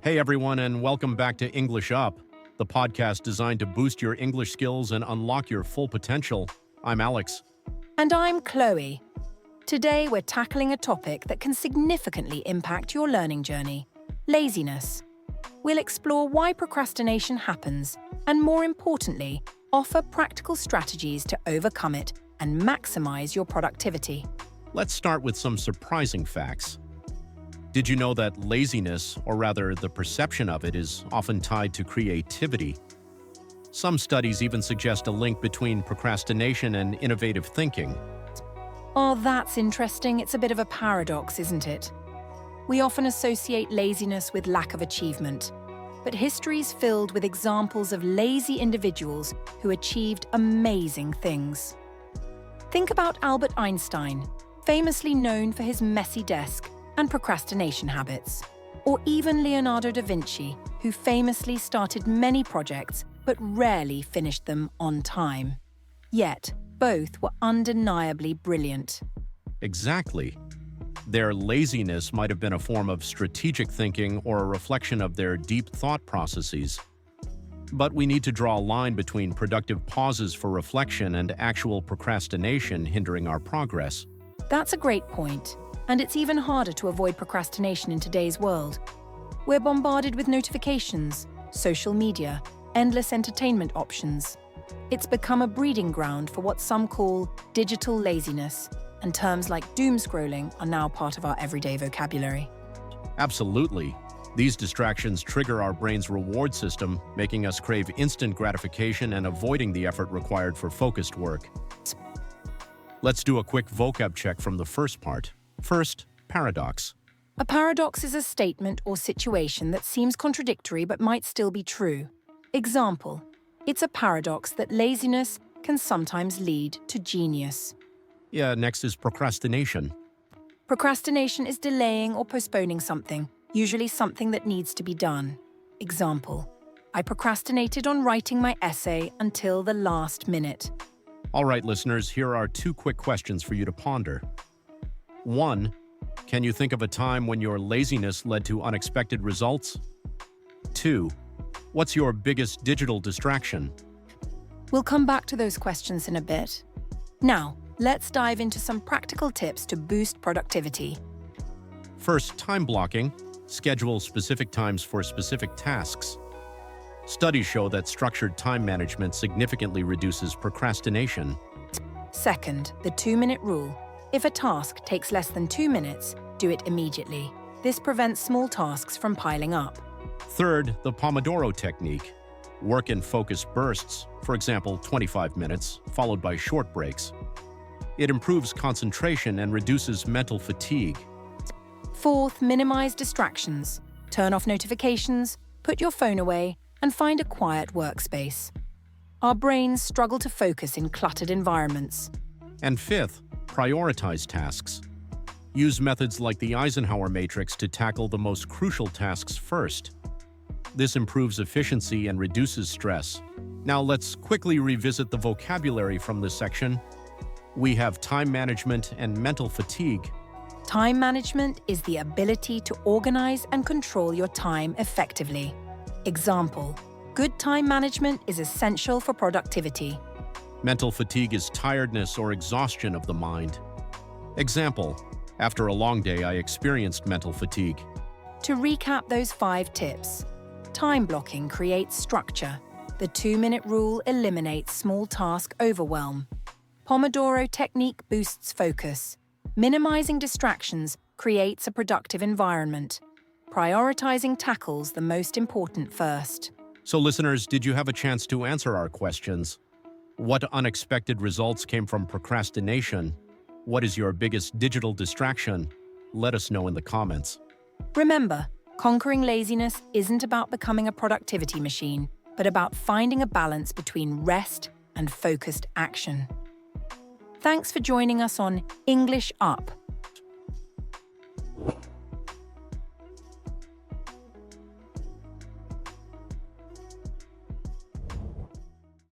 Hey everyone, and welcome back to English Up, the podcast designed to boost your English skills and unlock your full potential. I'm Alex. And I'm Chloe. Today we're tackling a topic that can significantly impact your learning journey: laziness. We'll explore why procrastination happens and, more importantly, offer practical strategies to overcome it and maximize your productivity. Let's start with some surprising facts. Did you know that laziness, or rather the perception of it, is often tied to creativity? Some studies even suggest a link between procrastination and innovative thinking. Oh, that's interesting. It's a bit of a paradox, isn't it? We often associate laziness with lack of achievement, but history's filled with examples of lazy individuals who achieved amazing things. Think about Albert Einstein, famously known for his messy desk and procrastination habits, or even Leonardo da Vinci, who famously started many projects but rarely finished them on time. Yet, both were undeniably brilliant. Exactly. Their laziness might have been a form of strategic thinking or a reflection of their deep thought processes. But we need to draw a line between productive pauses for reflection and actual procrastination hindering our progress. That's a great point. And it's even harder to avoid procrastination in today's world. We're bombarded with notifications, social media, endless entertainment options. It's become a breeding ground for what some call digital laziness, and terms like doomscrolling are now part of our everyday vocabulary. Absolutely. These distractions trigger our brain's reward system, making us crave instant gratification and avoiding the effort required for focused work. Let's do a quick vocab check from the first part. First, paradox. A paradox is a statement or situation that seems contradictory but might still be true. Example: it's a paradox that laziness can sometimes lead to genius. Yeah, next is procrastination. Procrastination is delaying or postponing something, usually something that needs to be done. Example: I procrastinated on writing my essay until the last minute. All right, listeners, here are two quick questions for you to ponder. 1. Can you think of a time when your laziness led to unexpected results? 2. What's your biggest digital distraction? We'll come back to those questions in a bit. Now, let's dive into some practical tips to boost productivity. First, time blocking. Schedule specific times for specific tasks. Studies show that structured time management significantly reduces procrastination. Second, the 2-minute rule. If a task takes less than 2 minutes, do it immediately. This prevents small tasks from piling up. Third, the Pomodoro technique. Work in focused bursts, for example, 25 minutes, followed by short breaks. It improves concentration and reduces mental fatigue. Fourth, minimize distractions. Turn off notifications, put your phone away, and find a quiet workspace. Our brains struggle to focus in cluttered environments. And fifth, prioritize tasks. Use methods like the Eisenhower matrix to tackle the most crucial tasks first. This improves efficiency and reduces stress. Now let's quickly revisit the vocabulary from this section. We have time management and mental fatigue. Time management is the ability to organize and control your time effectively. Example: good time management is essential for productivity. Mental fatigue is tiredness or exhaustion of the mind. Example: after a long day, I experienced mental fatigue. To recap those 5 tips: time blocking creates structure. The 2-minute rule eliminates small task overwhelm. Pomodoro technique boosts focus. Minimizing distractions creates a productive environment. Prioritizing tackles the most important first. So listeners, did you have a chance to answer our questions? What unexpected results came from procrastination? What is your biggest digital distraction? Let us know in the comments. Remember, conquering laziness isn't about becoming a productivity machine, but about finding a balance between rest and focused action. Thanks for joining us on English Up.